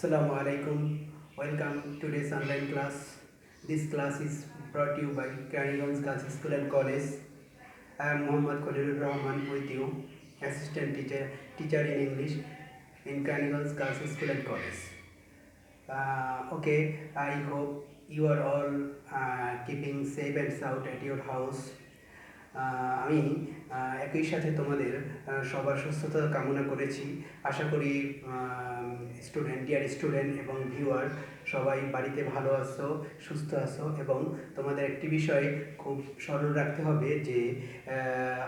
Assalamu alaikum. Welcome to today's online class. This class is brought to you by Carnarvon Girls School and College. I am Muhammad Khalilur Rahman with you, assistant teacher in English in Carnarvon Girls School and College. Okay, I hope you are all keeping safe and sound at your house. আমি একই সাথে তোমাদের সবার সুস্থতা কামনা করেছি। আশা করি dear student এবং ভিউয়ার সবাই বাড়িতে ভালো আছো, সুস্থ আছো এবং তোমাদের একটি বিষয় খুব স্মরণ রাখতে হবে যে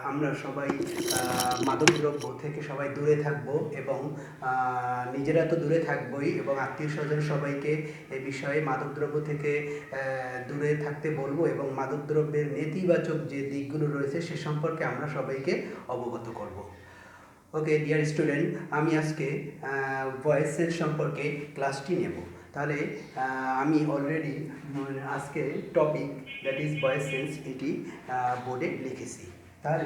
আমরা সবাই মাদকদ্রব্য থেকে সবাই দূরে থাকব এবং নিজেরা তো দূরে থাকবই এবং আত্মীয় স্বজন সবাইকে এই বিষয়ে মাদকদ্রব্য থেকে দূরে থাকতে বলবো এবং মাদকদ্রব্যের নেতিবাচক যে দিকগুলো রয়েছে সে সম্পর্কে আমরা সবাইকে অবগত করব। ওকে ডিয়ার স্টুডেন্ট, আমি আজকে ভয়েস সেন্স সম্পর্কে ক্লাসটি নেব। তাহলে আমি অলরেডি আজকে topic that is voice sense এটি বোর্ডে লিখেছি। তাহলে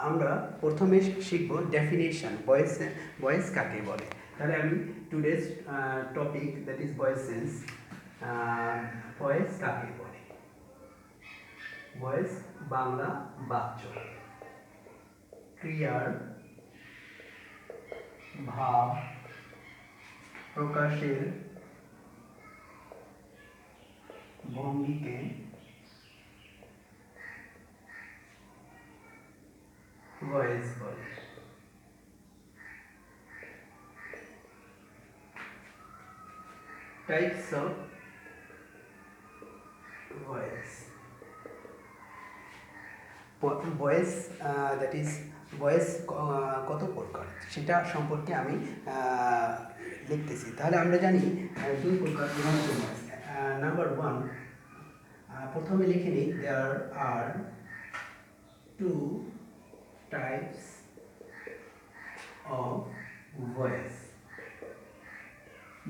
আমরা প্রথমে শিখব ডেফিনেশন, ভয়েস কাকে বলে। তাহলে আমি today's topic that is voice sense, voice কাকে বলে। ভয়েস বাংলা বাচ্য, ক্রিয়ার ভাব প্রকাশের ভঙ্গিকে ভয়েস বলে। Types of voice, voice that is voice কত প্রকার সেটা সম্পর্কে আমি লিখতেছি। তাহলে আমরা জানি দুই প্রকার। নাম্বার ওয়ান, প্রথমে লিখে নিই, দেয়ার আর টু টাইপস অফ ভয়েস।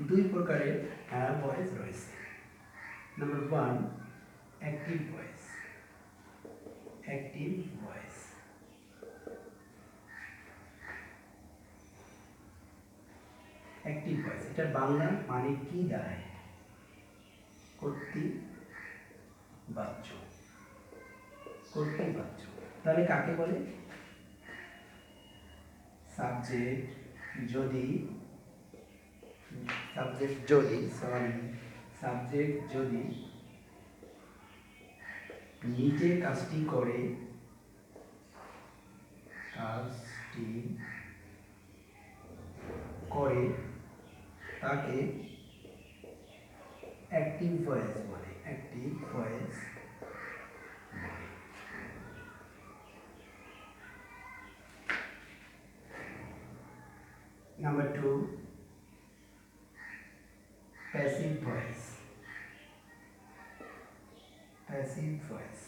দুই প্রকারের ভয়েস রয়েছে। Number one, active voice. Active voice, active voice এটার বাংলা মানে কি দাঁড়ায়? কর্তৃবাচ্য, কর্তৃবাচ্য। তাহলে কাকে বলে? সাবজেক্ট যদি নিজে কাজটি করে তাকে অ্যাক্টিভ ভয়েস বলে। অ্যাক্টিভ ভয়েস বলে। Number two, passive voice. Passive voice,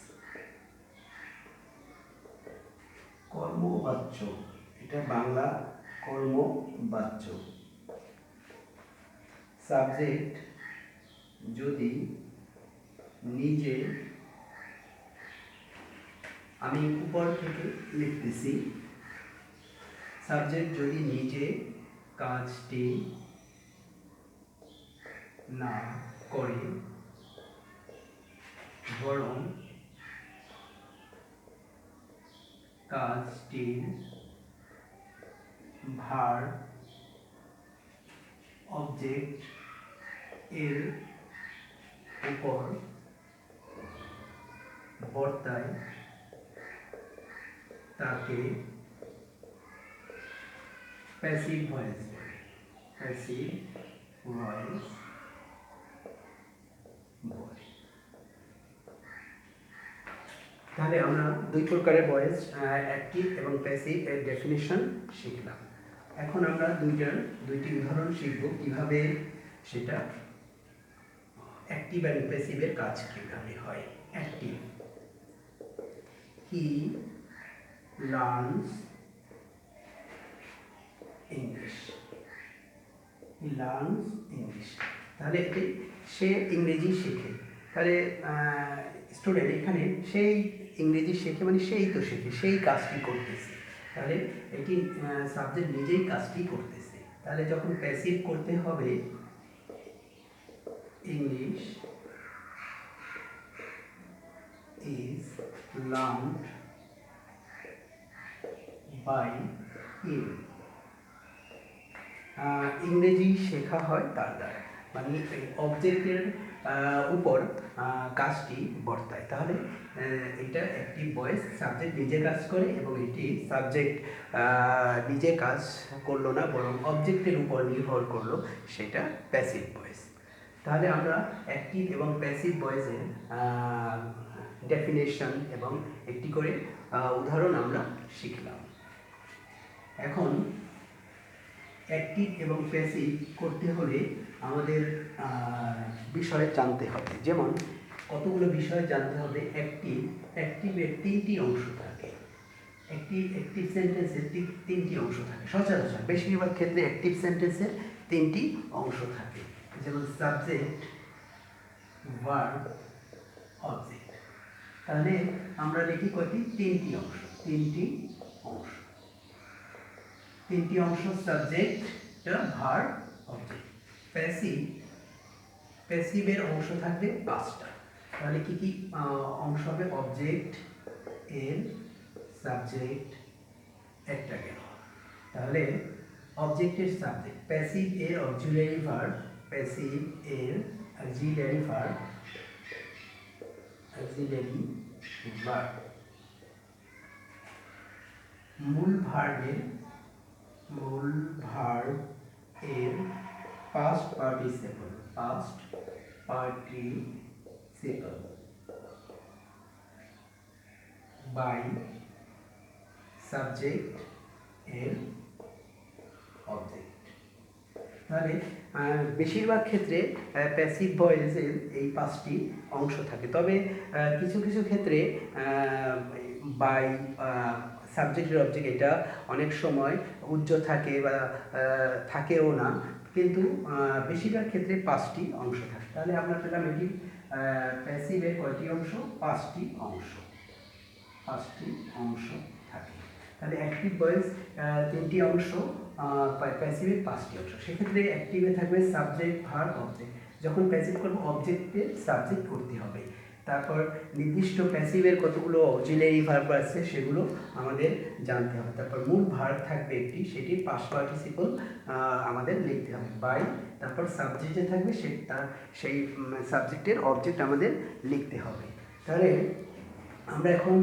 কর্মবাচ্য। এটা বাংলা কর্মবাচ্য। সাবজেক্ট যদি নিজে, আমি উপর থেকে লিখতেছি, সাবজেক্ট যদি নিজে কাজটি না করে বরং কাজটির ভার অবজেক্ট এর উপর বর্তায় তাকে প্যাসিভ ভয়েস বলে। প্যাসিভ ভয়েস বলে। তাহলে আমরা দুই প্রকারের ভয়েস, অ্যাক্টিভ এবং প্যাসিভ এর ডেফিনিশন শিখলাম। এখন আমরা দুইটি উদাহরণ শিখব কিভাবে সেটা অ্যাক্টিভ অ্যান্ড প্যাসিভের কাজ কিভাবে হয়। Active, he learns English. He learns English, তাহলে এটি সে ইংরেজি শেখে। তাহলে স্টুডেন্ট এখানে সেই ইংরেজি শেখে মানে সেই তো শেখে, সেই কাজটি করতেছে। তাহলে এটি সাবজেক্ট নিজেই কাজটি করতেছে। তাহলে যখন প্যাসিভ করতে হবে English is learned by him. ইংরেজি শেখা হয় তার দ্বারা, মানে অবজেক্টের উপর কাজটি বর্তায়। তাহলে এটা অ্যাক্টিভ ভয়েস, সাবজেক্ট নিজে কাজ করে এবং এটি সাবজেক্ট নিজে কাজ করলো না, বরং অবজেক্টের উপর নির্ভর করলো, সেটা প্যাসিভ ভয়েস। তাহলে আমরা অ্যাক্টিভ এবং প্যাসিভ ভয়েসের ডেফিনেশন এবং একটি করে উদাহরণ আমরা শিখলাম। এখন অ্যাক্টিভ এবং প্যাসিভ করতে হলে আমাদের বিষয় জানতে হবে, যেমন কতগুলো বিষয় জানতে হবে। অ্যাক্টিভের তিনটি অংশ থাকে, অ্যাক্টিভ সেন্টেন্সের তিনটি অংশ থাকে সচরাচর, বেশিরভাগ ক্ষেত্রে অ্যাক্টিভ সেন্টেন্সের তিনটি অংশ থাকে, যেমন সাবজেক্ট, ভার্ব, অবজেক্ট। তাহলে আমরা লিখি কয়টি? তিনটি অংশ। Subject, verb, object. প্যাসিভের অংশ থাকবে পাঁচটা। তাহলে কি কি অংশ হবে? অবজেক্ট এর, সাবজেক্ট একটা গেল। তাহলে অবজেক্টের সাবজেক্ট, প্যাসিভ এর অক্সিলারি ভার্ব, মূল ভার্ব এর পাস্ট পার্টিসিপল, বাই সাবজেক্ট এর অবজেক্ট। তাহলে বেশিরভাগ ক্ষেত্রে প্যাসিভ ভয়েসের এই পাঁচটি অংশ থাকে, তবে কিছু কিছু ক্ষেত্রে বাই সাবজেক্টের অবজেক্ট এটা অনেক সময় উজ্জ্বল থাকে বা থাকেও না, কিন্তু বেশিরভাগ ক্ষেত্রে পাঁচটি অংশ থাকে। তাহলে আমরা পেলাম এটি প্যাসিভের কয়টি অংশ? পাঁচটি অংশ থাকে। তাহলে অ্যাক্টিভ ভয়েস তিনটি অংশ, প্যাসিভের পাঁচটি অংশ। সেক্ষেত্রে অ্যাক্টিভে থাকবে সাবজেক্ট, ভার্ব, অবজেক্ট। যখন প্যাসিভ করবো অবজেক্টে সাবজেক্ট করতে হবে। তারপর নির্দিষ্ট প্যাসিভের কতগুলো অক্সিলারি ভার্ব আছে সেগুলো আমাদের জানতে হবে। তারপর মূল ভার্ব থাকবে একটি, সেটির পাস্ট পার্টিসিপল আমাদের লিখতে হবে বাই। তারপর সাবজেক্টে থাকবে সেই সাবজেক্টের অবজেক্ট আমাদের লিখতে হবে। তাহলে আমরা এখন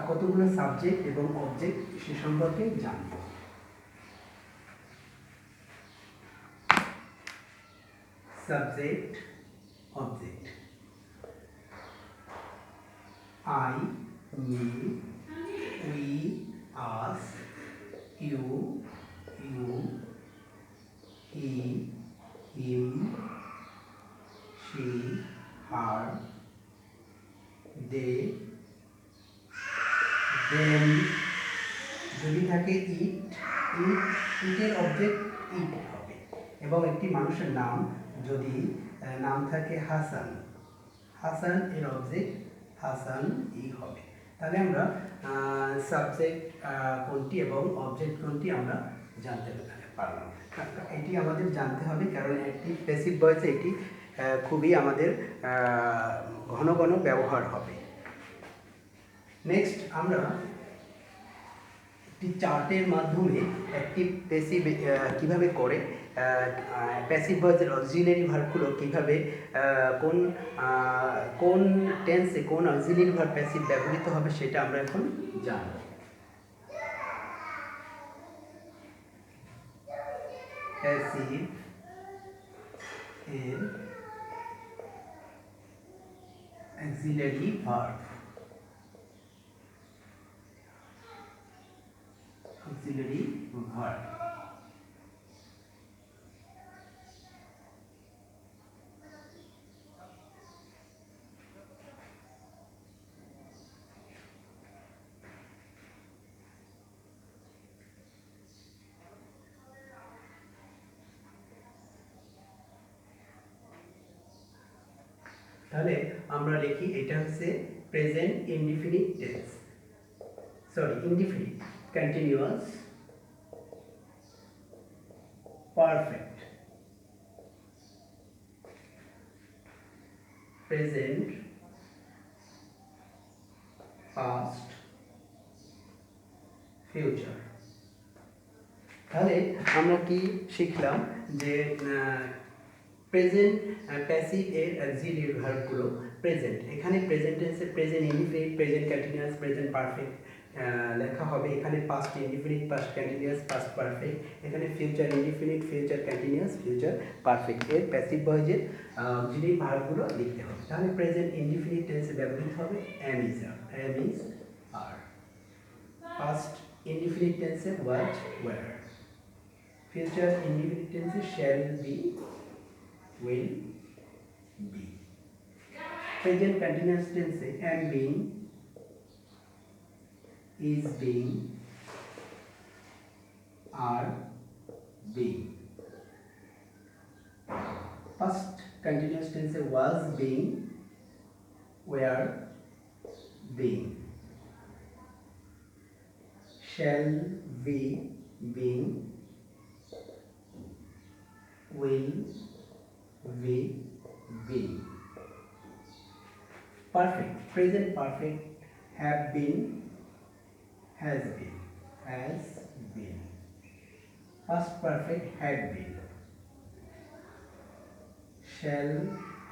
কতগুলো সাবজেক্ট এবং অবজেক্ট সে সম্পর্কে জানব। Subject, object. I, me, we, us, you, he, him, she, her, they, them। যদি থাকে ইটের অবজেক্ট ইট হবে, এবং একটি মানুষের নাম যদি নাম থাকে হাসান এর অবজেক্ট হাসান হবে। তাহলে আমরা সাবজেক্ট কোনটি এবং অবজেক্ট কোনটি আমরা জানতে পারলাম। এটি আমাদের জানতে হবে, কারণ অ্যাক্টিভ প্যাসিভ ভয়েসে এটি খুবই আমাদের ঘন ঘন ব্যবহার হবে। নেক্সট আমরা একটি চার্টের মাধ্যমে অ্যাক্টিভ প্যাসিভ কীভাবে করে, প্যাসিভ ভয়েসের অক্সিলারি ভার্বগুলো কীভাবে কোন টেন্সে কোন অক্সিলারি ভার্ব প্যাসিভ ব্যবহৃত হবে সেটা আমরা এখন জানব। প্যাসিভ এর অক্সিলারি ভার্ব, তাহলে আমরা লিখি এটা হচ্ছে present indefinite tense, indefinite, continuous, perfect, present, past, future. তাহলে আমরা কি শিখলাম যে প্রেজেন্ট প্যাসিভ এর অক্সিলিয়ারি ভার্বগুলো প্রেজেন্ট, এখানে প্রেজেন্ট টেন্সে present indefinite, present continuous, present perfect লেখা হবে। এখানে past indefinite, past continuous, past perfect. এখানে future indefinite, future continuous, future perfect. এর প্যাসিভ ভয়েসের অক্সিলিয়ারি ভার্বগুলো লিখতে হবে। তাহলে প্রেজেন্ট ইনডিফিনিট টেন্সে ব্যবহৃত হবে am is are। Past indefinite টেন্সে was were। ফিউচার ইনডিফিনিট টেন্সে shall be, will be। Present continuous টেন্সে am being, is being, are being। past continuous tense was being, were being, shall be being, will be being। perfect present perfect have been, has been, past perfect had been, shall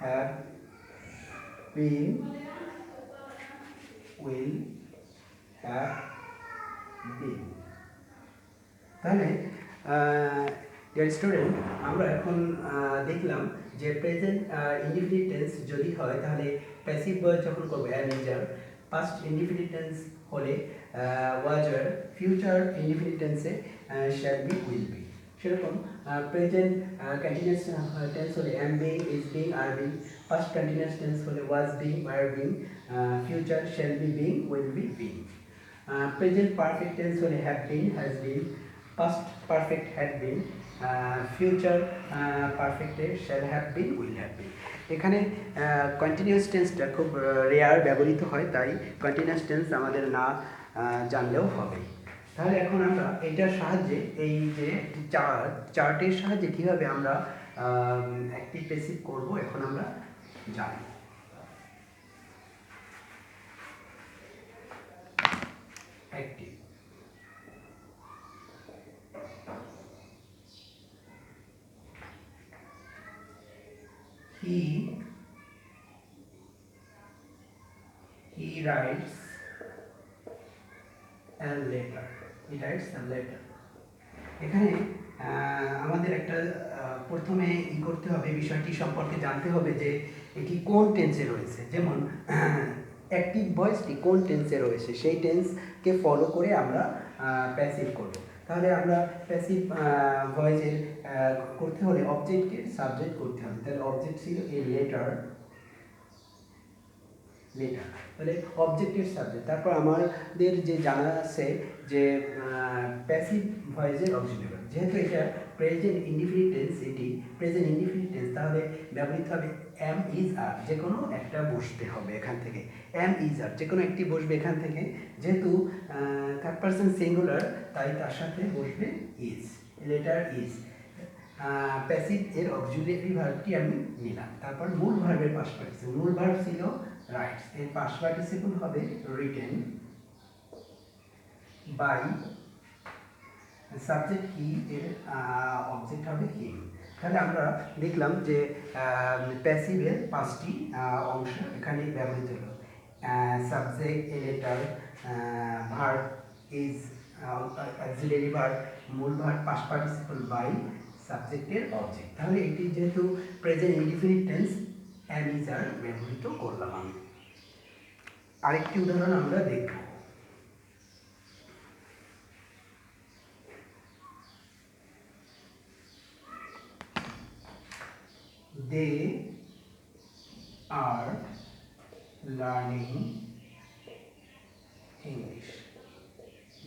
have been, will have been। তাহলে dear student, আমরা এখন দেখলাম যে present indefinite tense যদি হয় তাহলে passive voice যখন করবো am is are, past indefinite tense হলে was were, ফিউচার ইনডিফিনিট টেন্সে shall be, will be। সেরকম প্রেজেন্ট কন্টিনিউয়াস টেন্স হলে am being, is being, are being, past continuous tense হলে was being, were being, future shall be being, will be being। Present perfect tense হলে have been, has been, past perfect had been, future perfect shall have been, will have been। এখানে continuous টেন্সটা খুব rare ব্যবহৃত হয়, তাই continuous tense আমাদের না জানলেও হবে। তাহলে এখন আমরা এইটার সাহায্যে, এই যে চার্টের সাহায্যে কীভাবে আমরা অ্যাক্টিভ প্যাসিভ করব এখন আমরা জানি। Active, he writes a letter, he writes a letter। এখানে আমাদের একটা প্রথমে করতে হবে, বিষয়টি সম্পর্কে জানতে হবে যে এটি কোন টেন্সে রয়েছে। যেমন অ্যাক্টিভ ভয়েসটি কোন টেন্সে রয়েছে সেই টেন্সকে ফলো করে আমরা প্যাসিভ করব। তাহলে আমরা প্যাসিভ ভয়েসের করতে হলে অবজেক্টকে সাবজেক্ট করতে হবে। তাহলে অবজেক্ট ছিল এই লেটার, তাহলে অবজেক্টের সাবজেক্ট। তারপর আমাদের যে জানা আছে যে প্যাসিভ ভয়েসের অক্সিলিয়ারি, যেহেতু এটা প্রেজেন্ট ইনডিফিনিট টেন্স, এটি প্রেজেন্ট ইনডিফিনিট টেন্স, তাহলে ব্যবহৃত হবে am is are, যে কোনো একটা বসতে হবে এখান থেকে। am is are যে কোনো একটি বসবে এখান থেকে, যেহেতু থার্ড পারসন সিঙ্গুলার তাই তার সাথে বসবে is, লেটার is। প্যাসিভ এর অক্সিলিয়ারি ভার্বটি আমি নিলাম। তারপর মূল ভার্বের পাস্ট পার্টিসিপল, মূল ভার্ব ছিল রাইটস, এর পাস্ট পার্টিসিপল হবে রিটেন, বাই, সাবজেক্ট হি, এর অবজেক্ট হবে হিম। তাহলে আমরা দেখলাম যে প্যাসিভের পাঁচটি অংশ এখানে ব্যবহৃত হলো। Subject, a letter, verb is, auxiliary verb, মূল ভার্ব, পাস্ট পার্টিসিপল, বাই, সাবজেক্টের অবজেক্ট। তাহলে এটি যেহেতু present indefinite tense, am is are ব্যবহৃত করলাম আমি। আরেকটি উদাহরণ আমরা দেখব। They are learning English.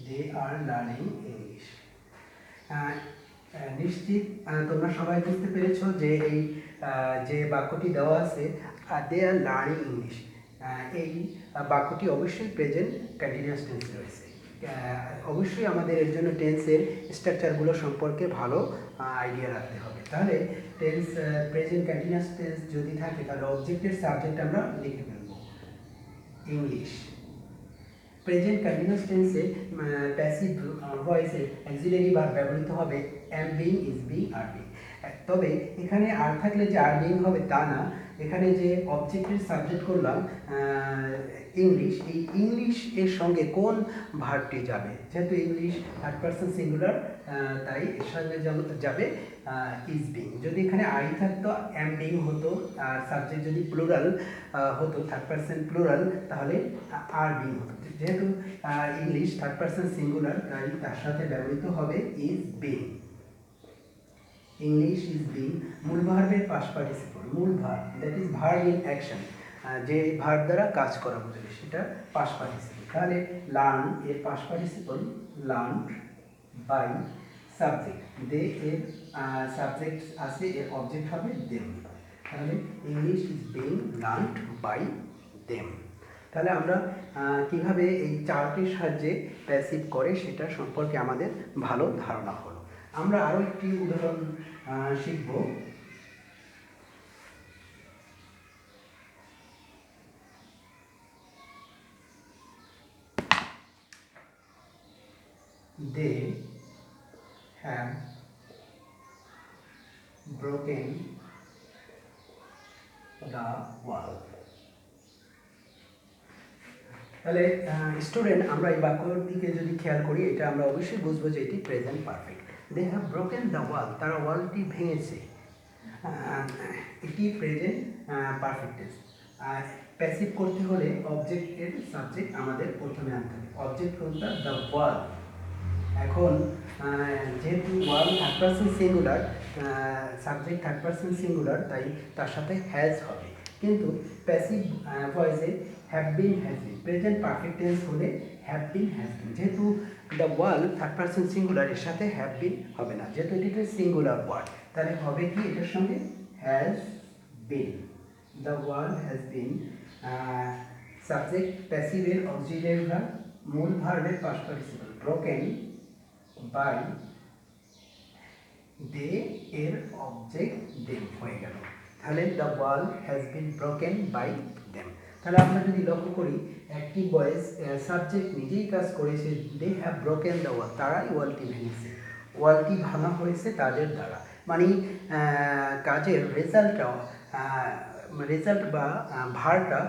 They are learning English. নিশ্চিত তোমরা সবাই বুঝতে পেরেছো যে এই যে বাক্যটি দেওয়া আছে দে আর লার্নিং ইংলিশ, এই বাক্যটি অবশ্যই প্রেজেন্ট কন্টিনিউয়াস টেন্সে রয়েছে। অবশ্যই আমাদের এর জন্য টেন্সের স্ট্রাকচারগুলো সম্পর্কে ভালো আইডিয়া রাখতে হবে। তাহলে টেন্স প্রেজেন্ট কন্টিনিউয়াস টেন্স যদি থাকে তাহলে অবজেক্টের সাবজেক্ট আমরা লিখে ফেলব ইংলিশ। প্রেজেন্ট কন্টিনিউয়াস টেন্সে প্যাসিভ ভয়েসে অক্সিলারি ভার্ব ব্যবহৃত হবে am being, is being, are being. তবে এখানে আর থাকলে যে আর বিং হবে তা না, এখানে যে অবজেক্টের সাবজেক্ট করলাম ইংলিশ, এই ইংলিশ এর সঙ্গে কোন ভার্বটি যাবে, যেহেতু ইংলিশ থার্ড পারসন সিঙ্গুলার তাই এর সঙ্গে যাবে ইজ বিং। যদি এখানে আই থাকতো এম বিং হতো, আর সাবজেক্ট যদি প্লুরাল হতো থার্ড পারসন প্লুরাল তাহলে আর বিং হতো। যেহেতু ইংলিশ থার্ড পারসন সিঙ্গুলার তাই তার সাথে ব্যবহৃত হবে is being. English is being মূল ভার্বের পাস্ট পার্টিসিপল, মূল verb that is verb in action, যে ভার্ব দ্বারা কাজ করা বোঝাবে সেটা পাস্ট পার্টিসিপল। তাহলে লার্ন এর past participle learn, by subject they এর সাবজেক্ট আছে, এর অবজেক্ট হবে দেম। তাহলে English is being learned by them. তাহলে আমরা কিভাবে এই চারটির সাহায্যে প্যাসিভ করে সেটা সম্পর্কে আমাদের ভালো ধারণা হলো। আমরা আরও একটি উদাহরণ শিখব। They have broken the wall. তাহলে স্টুডেন্ট আমরা এই বাক্যর দিকে যদি খেয়াল করি এটা আমরা অবশ্যই বুঝবো যে এটি present perfect. They have broken the wall, তারা ওয়ালটি ভেঙেছে, এটি প্রেজেন্ট পারফেক্ট টেন্স। প্যাসিভ করতে হলে অবজেক্টের সাবজেক্ট আমাদের প্রথমে আনতে হবে। অবজেক্ট কোনটা? The wall. এখন যেহেতু wall third person singular, subject third person singular, তাই তার সাথে হ্যাজ হবে। কিন্তু প্যাসিভ ভয়েসে have been, has been. Present perfect tense হলে হ্যাভ বিন, হ্যাজ বিন। যেহেতু the wall third person singular, এর সাথে হ্যাভ বিন হবে না, যেহেতু এটি একটা সিঙ্গুলার ওয়ার্ড। তাহলে হবে কি এটার সঙ্গে? Has been. The wall has been. Subject প্যাসিভের অক্সিলারি ভার্ব, মূল ভার্বের past participle broken by they এর অবজেক্ট দেম হয়ে গেল। তাহলে the wall has been broken by them. তাহলে আমরা যদি লক্ষ্য করি অ্যাক্টিভ ভয়েস সাবজেক্ট নিজেই কাজ করেছে, দে হ্যাভ ব্রোকেন দ্য ওয়াল, তারাই ওয়ালটি ভেঙেছে, ওয়ালটি ভাঙা হয়েছে তাদের দ্বারা। মানে কাজের রেজাল্ট বা ভারটা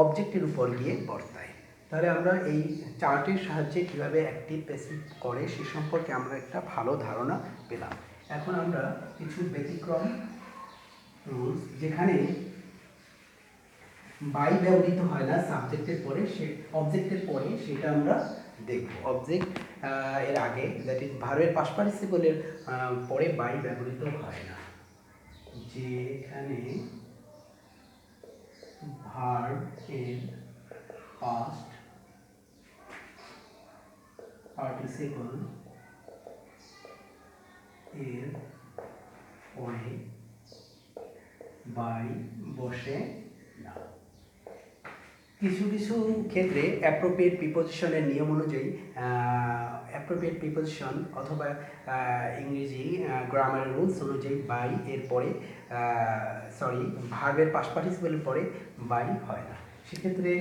অবজেক্টের উপর গিয়ে বর্তায়। তাহলে আমরা এই চার্টের সাহায্যে কীভাবে অ্যাক্টিভ প্যাসিভ করে সে সম্পর্কে আমরা একটা ভালো ধারণা পেলাম। এখন আমরা কিছু ব্যতিক্রম রুলস, যেখানে বাই ব্যবহৃত হয় না সাবজেক্টের পরে, সে অবজেক্টের পরে, সেটা আমরা দেখব। অবজেক্ট এর আগে দ্যাট ইজ ভার্বের পাস্ট পার্টিসিপলের পরে বাই ব্যবহৃত হয় না। যেখানে ভার্ব এর পাস্ট পার্টিসিপল এর পরে বাই বসে না। কিছু কিছু ক্ষেত্রে অ্যাপ্রোপ্রিয়েট প্রিপোজিশনের নিয়ম অনুযায়ী অ্যাপ্রোপ্রিয়েট প্রিপোজিশন অথবা ইংরেজি গ্রামারের রুলস অনুযায়ী বাই এর পরে ভার্বের পাস্ট পার্টিসিপলের পরে বাই হয় না। সেক্ষেত্রে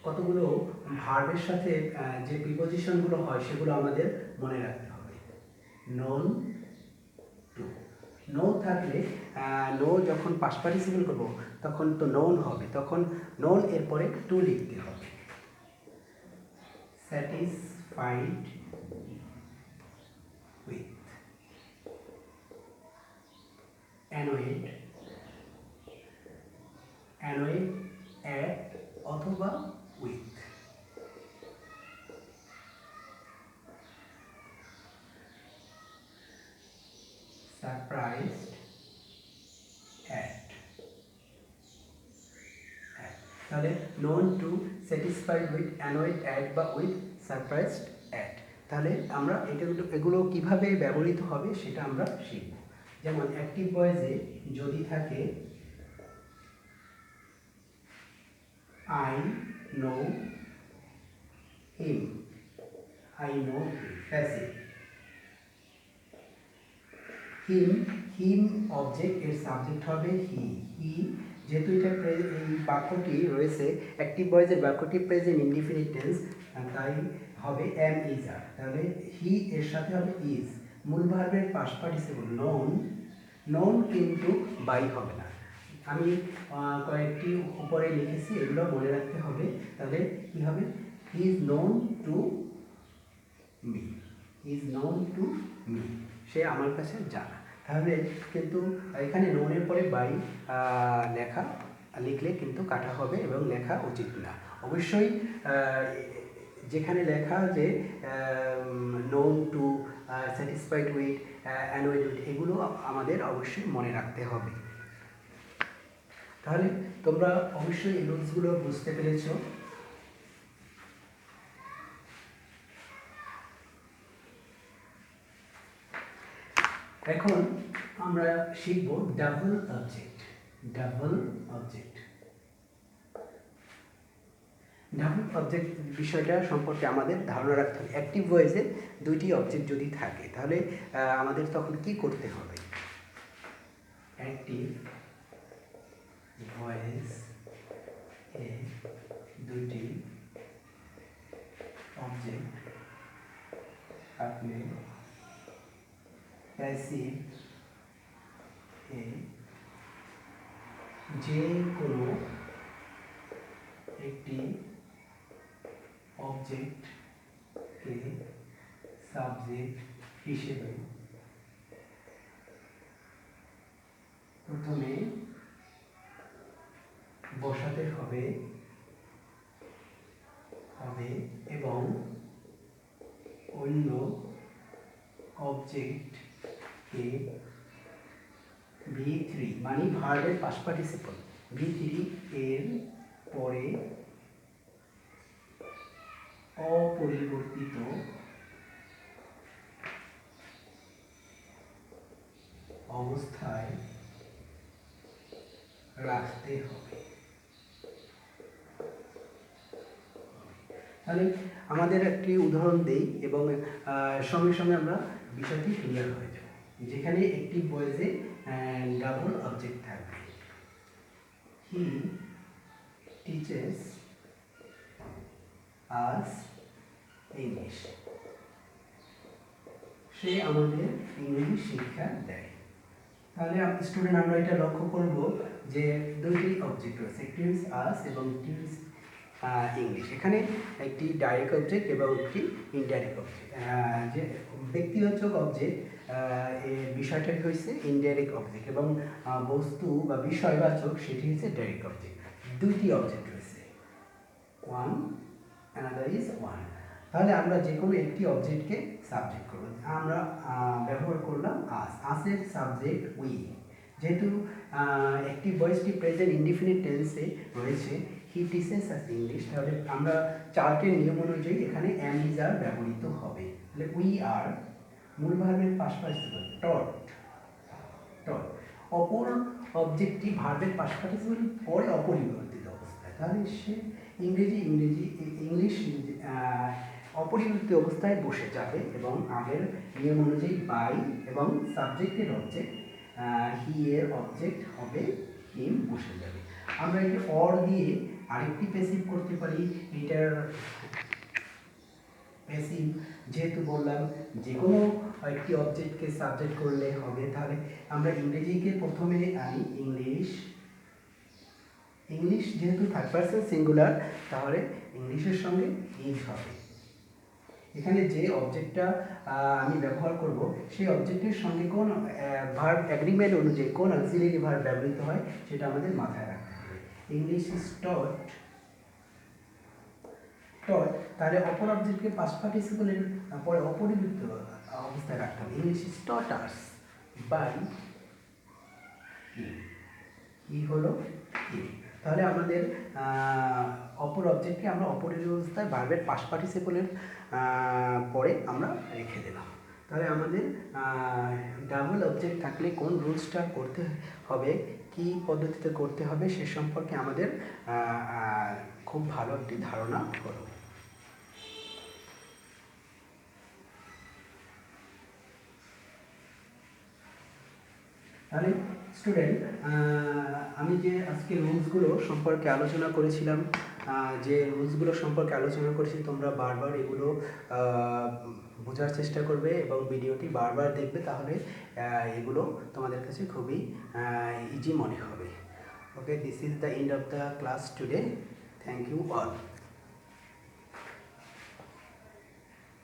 কতগুলো ভার্বের সাথে যে প্রিপোজিশনগুলো হয় সেগুলো আমাদের মনে রাখতে হবে। নোন টু, নো থাকলে নো যখন পাস্ট পার্টিসিপল করব তখন তো নোন হবে, তখন নোন এরপরে টু লিখতে হবে। স্যাটিসফাইড উইথ, অ্যানয়েড অ্যাট অথবা উইথ। Surprised at. তাহলে known to, satisfied with, annoyed at বা উইথ, সারপ্রাইজড অ্যাট। তাহলে আমরা এগুলো কিভাবে ব্যবহৃত হবে সেটা আমরা শিখব। যেমন অ্যাক্টিভ ভয়েসে যদি থাকে I know him, I know him, passive. Him object এর সাবজেক্ট হবে হি যেহেতু এটা এই বাক্যটি রয়েছে অ্যাক্টিভ ভয়েসের বাক্যটি প্রেজেন্ট ইনডিফিনিট টেন্স, তাই হবে এম ইজ আর। তাহলে হি এর সাথে হবে ইজ। মূল ভার্বের পাস্ট পার্টিসিপল নন কিন্তু বাই হবে না। আমি কয়েকটি উপরে লিখেছি, এগুলো মনে রাখতে হবে। তাহলে কি হবে? He is known to me, is known to me, সে আমার কাছে জানা। তাহলে কিন্তু এখানে নোনের পরে বাই লেখা লিখলে কিন্তু কাটা হবে এবং লেখা উচিত না। অবশ্যই যেখানে লেখা যে known to, satisfied with, annoyed with, এগুলো আমাদের অবশ্যই মনে রাখতে হবে। তাহলে তোমরা অবশ্যই এই রুলসগুলো বুঝতে পেরেছো। এখন আমরা শিখব ডাবল অবজেক্ট। ডাবল অবজেক্ট বিষয়টা সম্পর্কে আমাদের ধারণা রাখতে হবে। অ্যাক্টিভ ভয়েসে দুইটি অবজেক্ট যদি থাকে তাহলে আমাদের তখন কি করতে হবে? অ্যাক্টিভ ভয়েস এ দুইটি অবজেক্ট থাকলে প্যাসিভ এ যে কোনো একটি অবজেক্টকে সাবজেক্ট হিসেবে প্রথমে বসাতে হবে এবং অন্য অবজেক্টকে V3 মানে ভার্বের পাস্ট পার্টিসিপল V3 এর পরে অপরিবর্তিত অবস্থায় রাখতে হবে। তাহলে আমাদের একটি উদাহরণ দেই এবং সঙ্গে সঙ্গে আমরা বিষয়টি ক্লিয়ার হয়ে যাব। যেখানে একটি ভয়েসে ডাবল অবজেক্ট থাকবে। হি টিচেস আস ইংলিশ, সে আমাদের ইংরেজি শিক্ষা দেয়। তাহলে স্টুডেন্ট আমরা এটা লক্ষ্য করব যে দুইটি অবজেক্ট রয়েছে, একটি হচ্ছে আস এবং একটি হচ্ছে ইংলিশ। এখানে একটি ডাইরেক্ট অবজেক্ট এবং একটি ইনডাইরেক্ট অবজেক্ট। যে ব্যক্তিবাচক অবজেক্ট এর বিষয়টা হচ্ছে ইনডাইরেক্ট অবজেক্ট এবং বস্তু বা বিষয়বাচক সেটি হচ্ছে ডাইরেক্ট অবজেক্ট। দুইটি অবজেক্ট রয়েছে, ওয়ান অ্যানাদার ইজ ওয়ান। তাহলে আমরা যে কোনো একটি অবজেক্টকে সাবজেক্ট করব। আমরা ব্যবহার করলাম আস, আসের সাবজেক্ট উই। যেহেতু একটি ভয়েসটি প্রেজেন্ট ইনডিফিনিট টেন্সে রয়েছে, হি টিচেস আস ইংলিশ, তাহলে আমরা চার্টের নিয়ম অনুযায়ী এখানে এম ইজ আর ব্যবহৃত হবে। তাহলে উই আর মূল ভার্বের পাস্ট পার্টিসিপল টট, অপর অবজেক্টটি ভার্বের পাস্ট পার্টিসিপল পরে অপরিবর্তিত অবস্থায়। তাহলে সে ইংলিশ অপরিবর্তিত অবস্থায় বসে যাবে এবং আগের নিয়ম অনুযায়ী বাই এবং সাবজেক্টের অবজেক্ট হি এর অবজেক্ট হবে হিম বসে যাবে। আমরা এটি অর দিয়ে আরেকটি প্যাসিভ করতে পারি। এটার প্যাসিভ যেহেতু বললাম যে কোনো একটি অবজেক্টকে সাবজেক্ট করলে হবে, তাহলে আমরা ইংরেজিকে প্রথমে আনি ইংলিশ যেহেতু থার্ড পারসন সিঙ্গুলার, তাহলে ইংলিশের সঙ্গে ইজ হবে। এখানে যে অবজেক্টটা আমি ব্যবহার করব সেই অবজেক্টের সঙ্গে কোন ভার্ব অ্যাগ্রিমেন্ট অনুযায়ী কোন অক্সিলারি ভার্ব ব্যবহৃত হয় সেটা আমাদের মাথায় রাখতে হবে। ইংলিশ ইজ টট, তাহলে অপর অবজেক্টকে পাস্ট পার্টিসিপলের পরে অপরিবর্তিত অবস্থায় রাখতে হবে। English is taught us by he হলো হি। তাহলে আমাদের অপর অবজেক্টকে আমরা অপরিবর্তিত অবস্থায় ভার্বের পাস্ট পার্টিসিপলের পরে আমরা রেখে দিলাম। তাহলে আমাদের ডাবল অবজেক্ট থাকলে কোন রুলসটা করতে হবে, কি পদ্ধতিতে করতে হবে সে সম্পর্কে আমাদের খুব ভালো একটি ধারণা হলো। তাহলে স্টুডেন্ট, আমি যে আজকে রুলসগুলো সম্পর্কে আলোচনা করেছিলাম, যে রুলসগুলো সম্পর্কে আলোচনা করেছি, তোমরা বারবার এগুলো বোঝার চেষ্টা করবে এবং ভিডিওটি বারবার দেখবে, তাহলে এগুলো তোমাদের কাছে খুবই ইজি মনে হবে। Okay, this is the end of the class today. Thank you all.